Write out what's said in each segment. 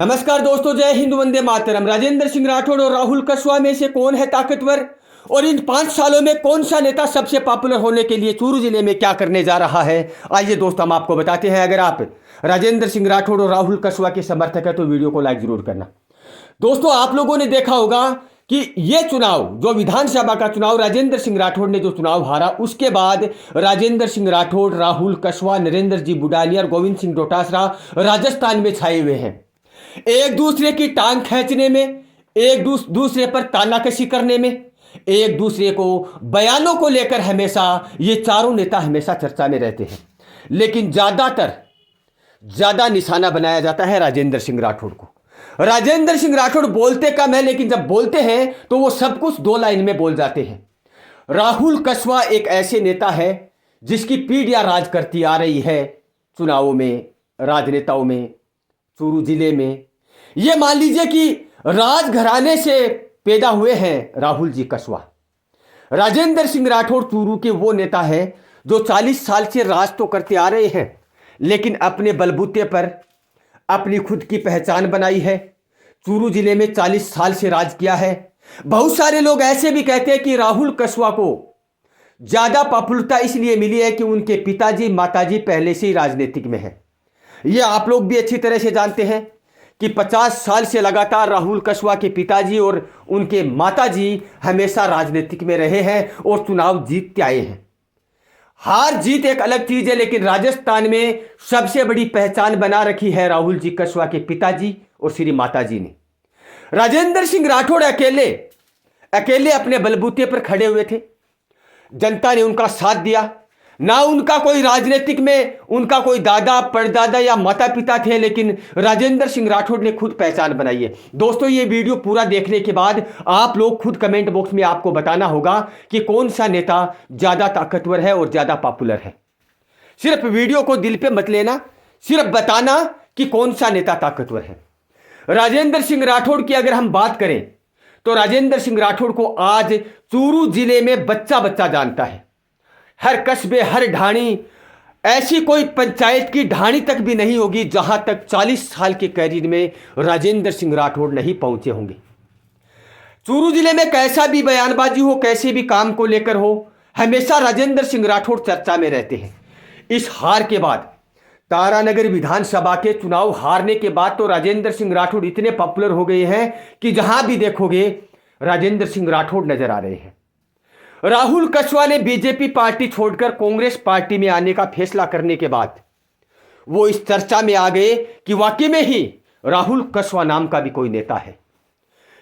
नमस्कार दोस्तों, जय हिंद, वंदे मातरम। राजेंद्र सिंह राठौड़ और राहुल कस्वा में से कौन है ताकतवर और इन 5 सालों में कौन सा नेता सबसे पॉपुलर होने के लिए चूरू जिले में क्या करने जा रहा है, आइए दोस्तों हम आपको बताते हैं। अगर आप राजेंद्र सिंह राठौड़ और राहुल कस्वा के समर्थक है तो वीडियो को लाइक जरूर करना। दोस्तों, आप लोगों ने देखा होगा कि ये चुनाव जो विधानसभा का चुनाव राजेंद्र सिंह राठौड़ ने जो चुनाव हारा, उसके बाद राजेंद्र सिंह राठौड़, राहुल कस्वा, नरेंद्र जी बुडालिया और गोविंद सिंह डोटासरा राजस्थान में छाए हुए हैं। एक दूसरे की टांग खींचने में, एक दूसरे पर तानाकशी करने में, एक दूसरे को बयानों को लेकर हमेशा ये चारों नेता हमेशा चर्चा में रहते हैं। लेकिन ज्यादा निशाना बनाया जाता है राजेंद्र सिंह राठौड़ को। राजेंद्र सिंह राठौड़ बोलते कम है, लेकिन जब बोलते हैं तो वो सब कुछ 2 लाइन में बोल जाते हैं। राहुल कस्वा एक ऐसे नेता है जिसकी पीढ़ियां राज करती आ रही है चुनावों में, राजनेताओं में, चूरू जिले में। ये मान लीजिए कि राजघराने से पैदा हुए हैं राहुल जी कस्वा। राजेंद्र सिंह राठौड़ चूरू के वो नेता है जो 40 साल से राज तो करते आ रहे हैं, लेकिन अपने बलबूते पर अपनी खुद की पहचान बनाई है। चूरू जिले में 40 साल से राज किया है। बहुत सारे लोग ऐसे भी कहते हैं कि राहुल कस्वा को ज्यादा पॉपुलरिटी इसलिए मिली है कि उनके पिताजी माताजी पहले से ही राजनीतिक में है। ये आप लोग भी अच्छी तरह से जानते हैं कि 50 साल से लगातार राहुल कस्वा के पिताजी और उनके माताजी हमेशा राजनीतिक में रहे हैं और चुनाव जीतते आए हैं। हार जीत एक अलग चीज है, लेकिन राजस्थान में सबसे बड़ी पहचान बना रखी है राहुल जी कस्वा के पिताजी और श्री माताजी ने। राजेंद्र सिंह राठौड़ अकेले अपने बलबूते पर खड़े हुए थे। जनता ने उनका साथ दिया। ना उनका कोई राजनीतिक में उनका कोई दादा परदादा या माता पिता थे, लेकिन राजेंद्र सिंह राठौड़ ने खुद पहचान बनाई है। दोस्तों, ये वीडियो पूरा देखने के बाद आप लोग खुद कमेंट बॉक्स में आपको बताना होगा कि कौन सा नेता ज्यादा ताकतवर है और ज्यादा पॉपुलर है। सिर्फ वीडियो को दिल पे मत लेना, सिर्फ बताना कि कौन सा नेता ताकतवर है। राजेंद्र सिंह राठौड़ की अगर हम बात करें तो राजेंद्र सिंह राठौड़ को आज चूरू जिले में बच्चा बच्चा जानता है। हर कस्बे, हर ढाणी, ऐसी कोई पंचायत की ढाणी तक भी नहीं होगी जहां तक 40 साल के कैरियर में राजेंद्र सिंह राठौड़ नहीं पहुंचे होंगे। चूरू जिले में कैसा भी बयानबाजी हो, कैसे भी काम को लेकर हो, हमेशा राजेंद्र सिंह राठौड़ चर्चा में रहते हैं। इस हार के बाद, तारानगर विधानसभा के चुनाव हारने के बाद तो राजेंद्र सिंह राठौड़ इतने पॉपुलर हो गए हैं कि जहां भी देखोगे राजेंद्र सिंह राठौड़ नजर आ रहे हैं। राहुल कस्वा ने बीजेपी पार्टी छोड़कर कांग्रेस पार्टी में आने का फैसला करने के बाद वो इस चर्चा में आ गए कि वाकई में ही राहुल कस्वा नाम का भी कोई नेता है।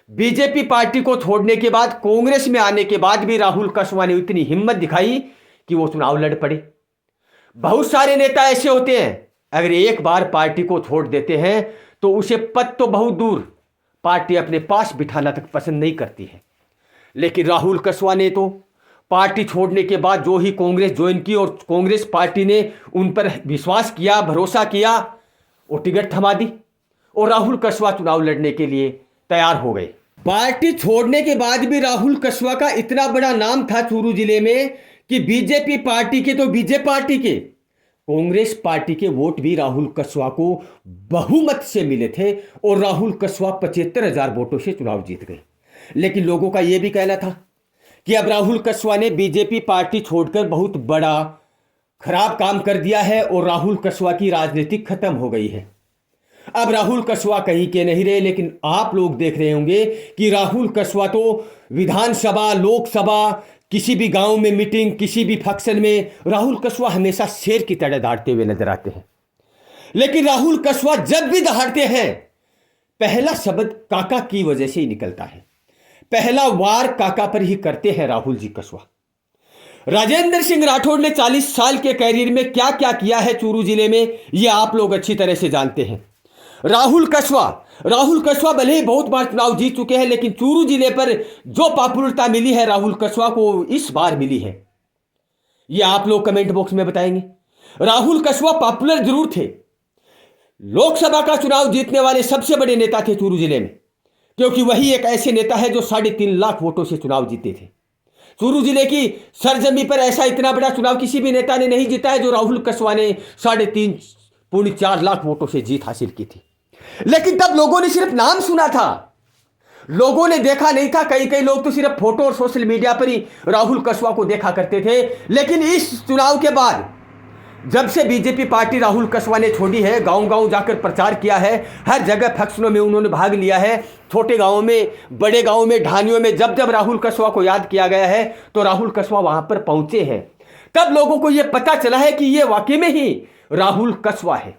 बीजेपी पार्टी को छोड़ने के बाद, कांग्रेस में आने के बाद भी राहुल कस्वा ने इतनी हिम्मत दिखाई कि वो चुनाव लड़ पड़े। बहुत सारे नेता ऐसे होते हैं, अगर एक बार पार्टी को छोड़ देते हैं तो उसे पद तो बहुत दूर, पार्टी अपने पास बिठाना तक पसंद नहीं करती है। लेकिन राहुल कस्वा ने तो पार्टी छोड़ने के बाद जो ही कांग्रेस ज्वाइन की और कांग्रेस पार्टी ने उन पर विश्वास किया, भरोसा किया, वो टिकट थमा दी और राहुल कस्वा चुनाव लड़ने के लिए तैयार हो गए। पार्टी छोड़ने के बाद भी राहुल कस्वा का इतना बड़ा नाम था चूरू जिले में कि बीजेपी पार्टी के तो बीजेपी पार्टी के, कांग्रेस पार्टी के वोट भी राहुल कस्वा को बहुमत से मिले थे और राहुल कस्वा 75,000 वोटों से चुनाव जीत गए। लेकिन लोगों का यह भी कहना था कि अब राहुल कस्वा ने बीजेपी पार्टी छोड़कर बहुत बड़ा खराब काम कर दिया है और राहुल कस्वा की राजनीति खत्म हो गई है। अब राहुल कस्वा कहीं के नहीं रहे, लेकिन आप लोग देख रहे होंगे कि राहुल कस्वा तो विधानसभा, लोकसभा, किसी भी गांव में मीटिंग, किसी भी फंक्शन में राहुल कस्वा हमेशा शेर की तरह दहाड़ते हुए नजर आते हैं। लेकिन राहुल कस्वा जब भी दहाड़ते हैं, पहला शब्द काका की वजह से ही निकलता है। पहला वार काका पर ही करते हैं राहुल जी कस्वा। राजेंद्र सिंह राठौड़ ने 40 साल के कैरियर में क्या क्या किया है चूरू जिले में, यह आप लोग अच्छी तरह से जानते हैं। राहुल कस्वा भले ही बहुत बार चुनाव जीत चुके हैं, लेकिन चूरू जिले पर जो पॉपुलरिटी मिली है राहुल कस्वा को, इस बार मिली है। यह आप लोग कमेंट बॉक्स में बताएंगे। राहुल कस्वा पॉपुलर जरूर थे, लोकसभा का चुनाव जीतने वाले सबसे बड़े नेता थे चूरू जिले में, क्योंकि वही एक ऐसे नेता है जो 3.5 लाख वोटों से चुनाव जीते थे। चूरू जिले की सरजमी पर ऐसा इतना बड़ा चुनाव किसी भी नेता ने नहीं जीता है जो राहुल कस्वा ने 3.5-4 लाख वोटों से जीत हासिल की थी। लेकिन तब लोगों ने सिर्फ नाम सुना था, लोगों ने देखा नहीं था। कई कई लोग तो सिर्फ फोटो और सोशल मीडिया पर ही राहुल कसवा को देखा करते थे। लेकिन इस चुनाव के बाद जब से बीजेपी पार्टी राहुल कसवा ने छोड़ी है, गांव गांव जाकर प्रचार किया है, हर जगह फंक्शनों में उन्होंने भाग लिया है, छोटे गांवों में, बड़े गांवों में, ढानियों में, जब जब राहुल कसवा को याद किया गया है तो राहुल कसवा वहां पर पहुंचे हैं। तब लोगों को यह पता चला है कि यह वाकई में ही राहुल कसवा है।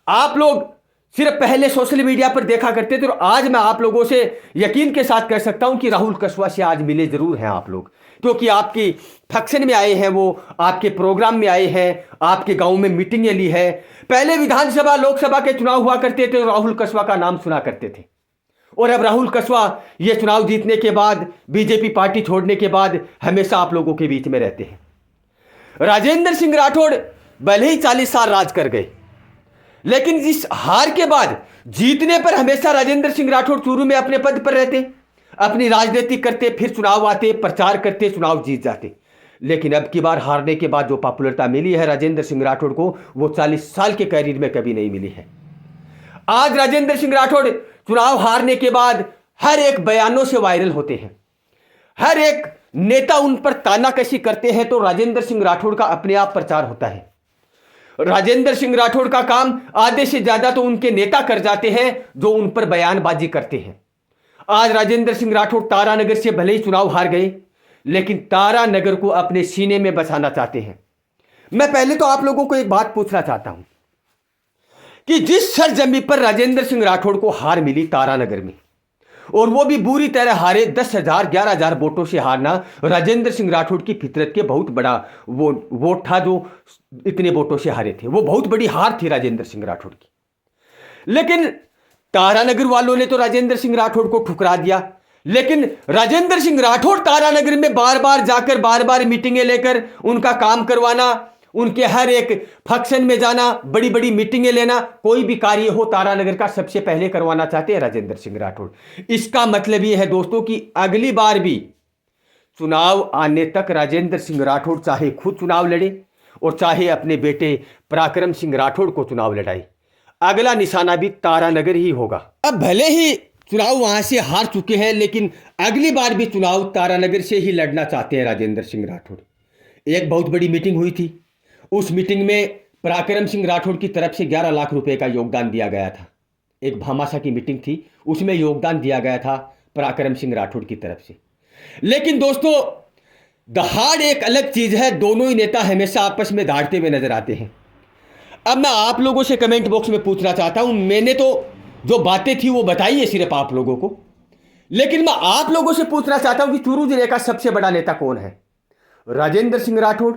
आप लोग सिर्फ पहले सोशल मीडिया पर देखा करते थे, तो आज मैं आप लोगों से यकीन के साथ कह सकता हूं कि राहुल कसवा से आज मिले जरूर हैं आप लोग, क्योंकि आपकी फंक्शन में आए हैं, वो आपके प्रोग्राम में आए हैं, आपके गांव में मीटिंगें ली है। पहले विधानसभा लोकसभा के चुनाव हुआ करते थे, राहुल कसवा का नाम सुना करते थे, और अब राहुल कसवा ये चुनाव जीतने के बाद, बीजेपी पार्टी छोड़ने के बाद हमेशा आप लोगों के बीच में रहते हैं। राजेंद्र सिंह राठौड़ भले ही 40 साल राज कर गए, लेकिन इस हार के बाद जीतने पर हमेशा राजेंद्र सिंह राठौड़ चूरू में अपने पद पर रहते, अपनी राजनीति करते, फिर चुनाव आते, प्रचार करते, चुनाव जीत जाते। लेकिन अब की बार हारने के बाद जो पॉपुलरिटी मिली है राजेंद्र सिंह राठौड़ को, वो 40 साल के कैरियर में कभी नहीं मिली है। आज राजेंद्र सिंह राठौड़ चुनाव हारने के बाद हर एक बयानों से वायरल होते हैं, हर एक नेता उन पर तानाकशी करते हैं, तो राजेंद्र सिंह राठौड़ का अपने आप प्रचार होता है। राजेंद्र सिंह राठौड़ का काम आधे से ज्यादा तो उनके नेता कर जाते हैं जो उन पर बयानबाजी करते हैं। आज राजेंद्र सिंह राठौड़ तारानगर से भले ही चुनाव हार गए, लेकिन तारानगर को अपने सीने में बसाना चाहते हैं। मैं पहले तो आप लोगों को एक बात पूछना चाहता हूं कि जिस सरजमी पर राजेंद्र सिंह राठौड़ को हार मिली तारानगर में, और वो भी बुरी तरह हारे, 10,000 11,000 वोटों से हारना राजेंद्र सिंह राठौड़ की फितरत के बहुत बड़ा वो वोट था जो इतने वोटों से हारे थे। वो बहुत बड़ी हार थी राजेंद्र सिंह राठौड़ की। लेकिन तारानगर वालों ने तो राजेंद्र सिंह राठौड़ को ठुकरा दिया। लेकिन राजेंद्र सिंह राठौड़ तारानगर में बार बार जाकर, बार बार मीटिंगें लेकर, उनका काम करवाना, उनके हर एक फंक्शन में जाना, बड़ी बड़ी मीटिंगें लेना, कोई भी कार्य हो तारानगर का सबसे पहले करवाना चाहते हैं राजेंद्र सिंह राठौड़। इसका मतलब यह है दोस्तों कि अगली बार भी चुनाव आने तक राजेंद्र सिंह राठौड़ चाहे खुद चुनाव लड़े और चाहे अपने बेटे पराक्रम सिंह राठौड़ को चुनाव लड़ाए, अगला निशाना भी तारानगर ही होगा। अब भले ही चुनाव वहां से हार चुके हैं, लेकिन अगली बार भी चुनाव तारानगर से ही लड़ना चाहते हैं राजेंद्र सिंह राठौड़। एक बहुत बड़ी मीटिंग हुई थी, उस मीटिंग में पराक्रम सिंह राठौड़ की तरफ से 11 लाख रुपए का योगदान दिया गया था। एक भामाशाह की मीटिंग थी, उसमें योगदान दिया गया था पराक्रम सिंह राठौड़ की तरफ से। लेकिन दोस्तों, दहाड़ एक अलग चीज है, दोनों ही नेता हमेशा आपस में दहाड़ते हुए नजर आते हैं। अब मैं आप लोगों से कमेंट बॉक्स में पूछना चाहता हूं, मैंने तो जो बातें थी वो बताई है सिर्फ आप लोगों को, लेकिन मैं आप लोगों से पूछना चाहता हूं कि चूरू जिले का सबसे बड़ा नेता कौन है, राजेंद्र सिंह राठौड़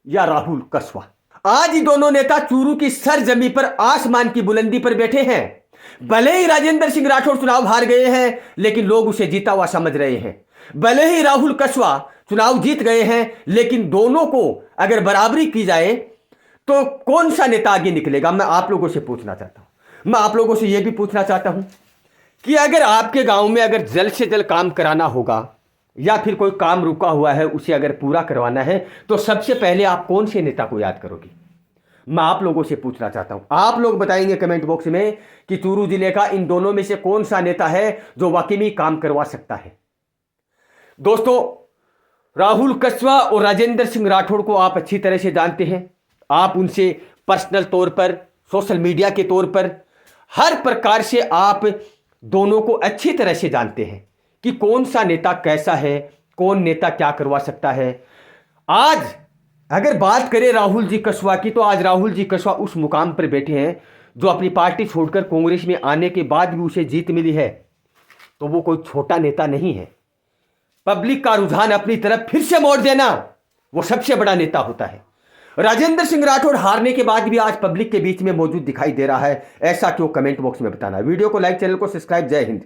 या राहुल कसवा? आज ही दोनों नेता चूरू की सरजमी पर, आसमान की बुलंदी पर बैठे हैं। भले ही राजेंद्र सिंह राठौड़ चुनाव हार गए हैं, लेकिन लोग उसे जीता हुआ समझ रहे हैं। भले ही राहुल कसवा चुनाव जीत गए हैं, लेकिन दोनों को अगर बराबरी की जाए तो कौन सा नेता आगे निकलेगा, मैं आप लोगों से पूछना चाहता हूं। मैं आप लोगों से यह भी पूछना चाहता हूं कि अगर आपके गांव में अगर जल्द से जल्द काम कराना होगा, या फिर कोई काम रुका हुआ है उसे अगर पूरा करवाना है, तो सबसे पहले आप कौन से नेता को याद करोगे? मैं आप लोगों से पूछना चाहता हूं। आप लोग बताएंगे कमेंट बॉक्स में कि चूरू जिले का इन दोनों में से कौन सा नेता है जो वाकई में काम करवा सकता है। दोस्तों, राहुल कसवा और राजेंद्र सिंह राठौड़ को आप अच्छी तरह से जानते हैं। आप उनसे पर्सनल तौर पर, सोशल मीडिया के तौर पर, हर प्रकार से आप दोनों को अच्छी तरह से जानते हैं कि कौन सा नेता कैसा है, कौन नेता क्या करवा सकता है। आज अगर बात करें राहुल जी कसवा की, तो आज राहुल जी कसवा उस मुकाम पर बैठे हैं जो अपनी पार्टी छोड़कर कांग्रेस में आने के बाद भी उसे जीत मिली है, तो वो कोई छोटा नेता नहीं है। पब्लिक का रुझान अपनी तरफ फिर से मोड़ देना, वो सबसे बड़ा नेता होता है। राजेंद्र सिंह राठौड़ हारने के बाद भी आज पब्लिक के बीच में मौजूद दिखाई दे रहा है। ऐसा क्यों? कमेंट बॉक्स में बताना। वीडियो को लाइक, चैनल को सब्सक्राइब। जय हिंद।